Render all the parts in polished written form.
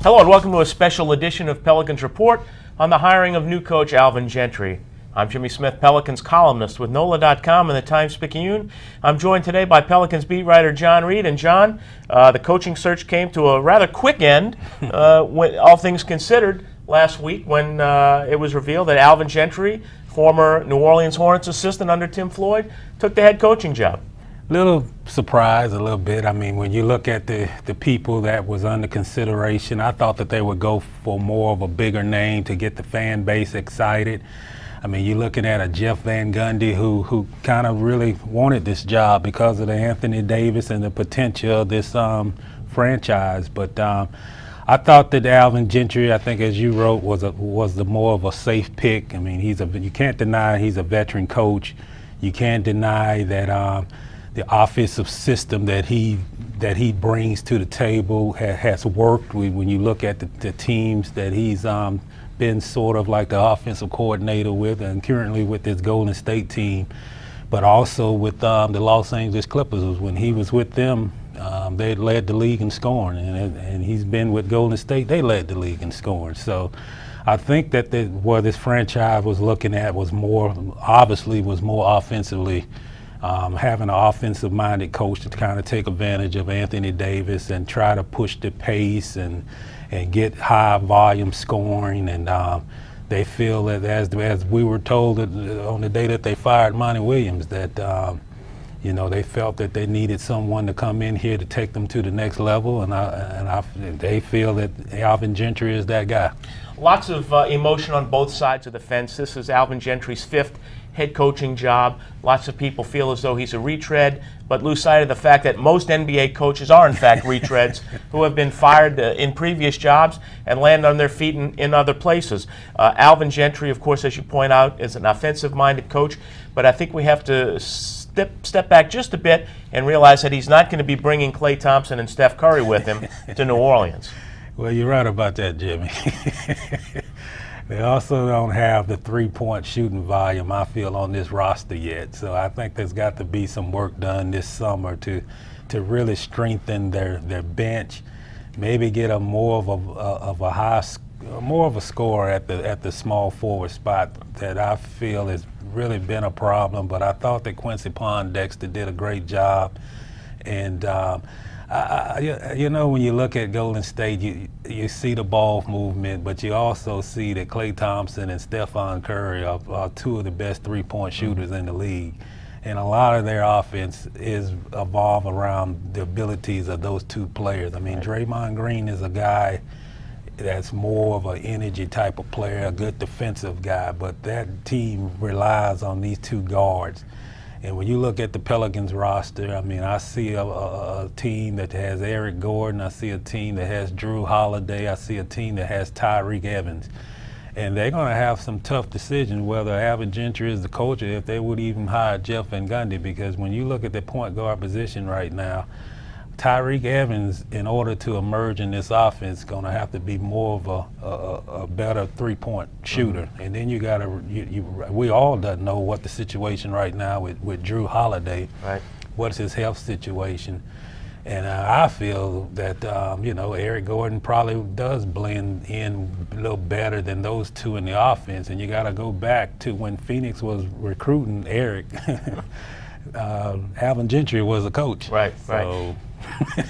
Hello and welcome to a special edition of Pelicans Report on the hiring of new coach Alvin Gentry. I'm Jimmy Smith, Pelicans columnist with NOLA.com and the Times-Picayune. I'm joined today by Pelicans beat writer John Reid. And John, the coaching search came to a rather quick end, when, all things considered, last week when it was revealed that Alvin Gentry, former New Orleans Hornets assistant under Tim Floyd, took the head coaching job. Little surprise, a little bit. I mean, when you look at the people that was under consideration, I thought that they would go for more of a bigger name to get the fan base excited. I mean, you're looking at a Jeff Van Gundy who kind of really wanted this job because of the Anthony Davis and the potential of this franchise. But I thought that Alvin Gentry, I think as you wrote, was the more of a safe pick. I mean, you can't deny he's a veteran coach. You can't deny that the offensive system that he brings to the table has worked. When you look at the teams that he's been sort of like the offensive coordinator with, and currently with this Golden State team, but also with the Los Angeles Clippers. When he was with them, they led the league in scoring, and he's been with Golden State, they led the league in scoring. So I think that what this franchise was looking at was more offensively. Having an offensive-minded coach to kind of take advantage of Anthony Davis and try to push the pace and get high volume scoring. And they feel that as we were told on the day that they fired Monty Williams, that they felt that they needed someone to come in here to take them to the next level, and they feel that Alvin Gentry is that guy. Lots of emotion on both sides of the fence. This is Alvin Gentry's fifth head coaching job. Lots of people feel as though he's a retread, but lose sight of the fact that most NBA coaches are in fact retreads who have been fired in previous jobs and land on their feet in other places. Alvin Gentry, of course, as you point out, is an offensive-minded coach, but I think we have to step back just a bit and realize that he's not going to be bringing Klay Thompson and Steph Curry with him to New Orleans. Well, you're right about that, Jimmy. They also don't have the three-point shooting volume, I feel, on this roster yet. So I think there's got to be some work done this summer to really strengthen their bench, maybe get a more of a scorer at the small forward spot that I feel has really been a problem. But I thought that Quincy Pondexter did a great job, and when you look at Golden State, you see the ball movement, but you also see that Klay Thompson and Stephen Curry are two of the best three-point shooters in the league. And a lot of their offense is evolved around the abilities of those two players. I mean, Draymond Green is a guy that's more of an energy type of player, a good defensive guy, but that team relies on these two guards. And when you look at the Pelicans roster, I mean, I see a team that has Eric Gordon. I see a team that has Drew Holiday. I see a team that has Tyreke Evans. And they're going to have some tough decisions whether Alvin Gentry is the coach or if they would even hire Jeff Van Gundy, because when you look at the point guard position right now, Tyreke Evans, in order to emerge in this offense, is going to have to be more of a better three-point shooter. Mm-hmm. And then you got to, we all don't know what the situation right now with Drew Holiday. Right. What's his health situation? And I feel that, Eric Gordon probably does blend in a little better than those two in the offense. And you got to go back to when Phoenix was recruiting Eric. Alvin Gentry was a coach. Right, right.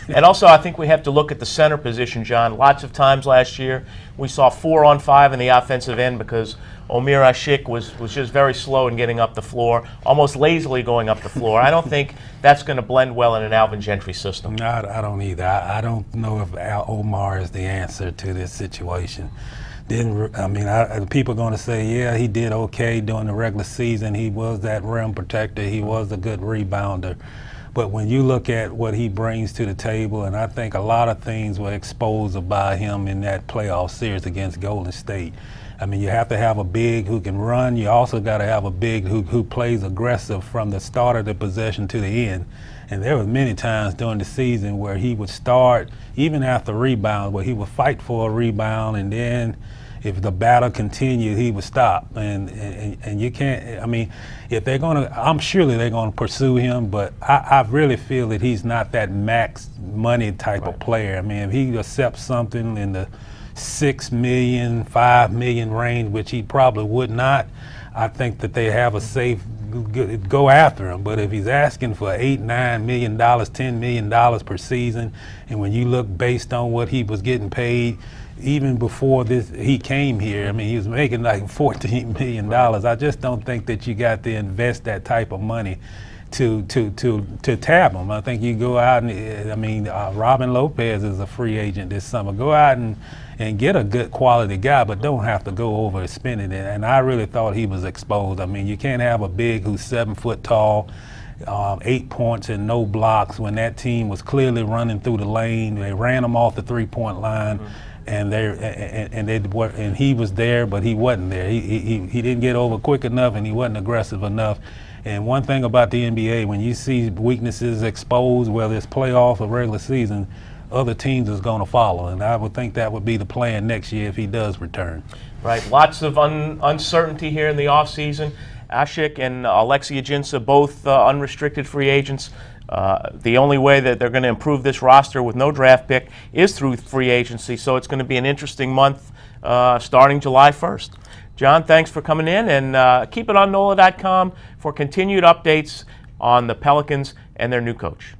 And also, I think we have to look at the center position, John. Lots of times last year, we saw 4-on-5 in the offensive end because Omer Ashik was just very slow in getting up the floor, almost lazily going up the floor. I don't think that's going to blend well in an Alvin Gentry system. No, I don't either. I don't know if Omar is the answer to this situation. People are going to say, yeah, he did okay during the regular season. He was that rim protector. He was a good rebounder. But when you look at what he brings to the table, and I think a lot of things were exposed by him in that playoff series against Golden State. I mean, you have to have a big who can run. You also got to have a big who plays aggressive from the start of the possession to the end. And there were many times during the season where he would start, even after rebound, where he would fight for a rebound, and then if the battle continued, he would stop. And you can't. I mean, if they're gonna, I'm sure that they're gonna pursue him, but I really feel that he's not that max money type of player. I mean, if he accepts something in the $6 million, $5 million range, which he probably would not, I think that they have a safe go after him. But if he's asking for $8, $9 million, $10 million per season, and when you look based on what he was getting paid, even before he came here, I mean, he was making like $14 million. I just don't think that you got to invest that type of money to tab him. I think you go out and, I mean, Robin Lopez is a free agent this summer. Go out and get a good quality guy, but don't have to go over spending it. And I really thought he was exposed. I mean, you can't have a big who's 7 foot tall, 8 points and no blocks when that team was clearly running through the lane. They ran him off the 3-point line. And he was there, but he wasn't there. He didn't get over quick enough, and he wasn't aggressive enough. And one thing about the NBA, when you see weaknesses exposed, whether it's playoff or regular season, other teams is going to follow. And I would think that would be the plan next year if he does return. Right. Lots of uncertainty here in the offseason. Ashik and Alexi Ajinça, both unrestricted free agents. The only way that they're going to improve this roster with no draft pick is through free agency, so it's going to be an interesting month starting July 1st. John, thanks for coming in, and keep it on NOLA.com for continued updates on the Pelicans and their new coach.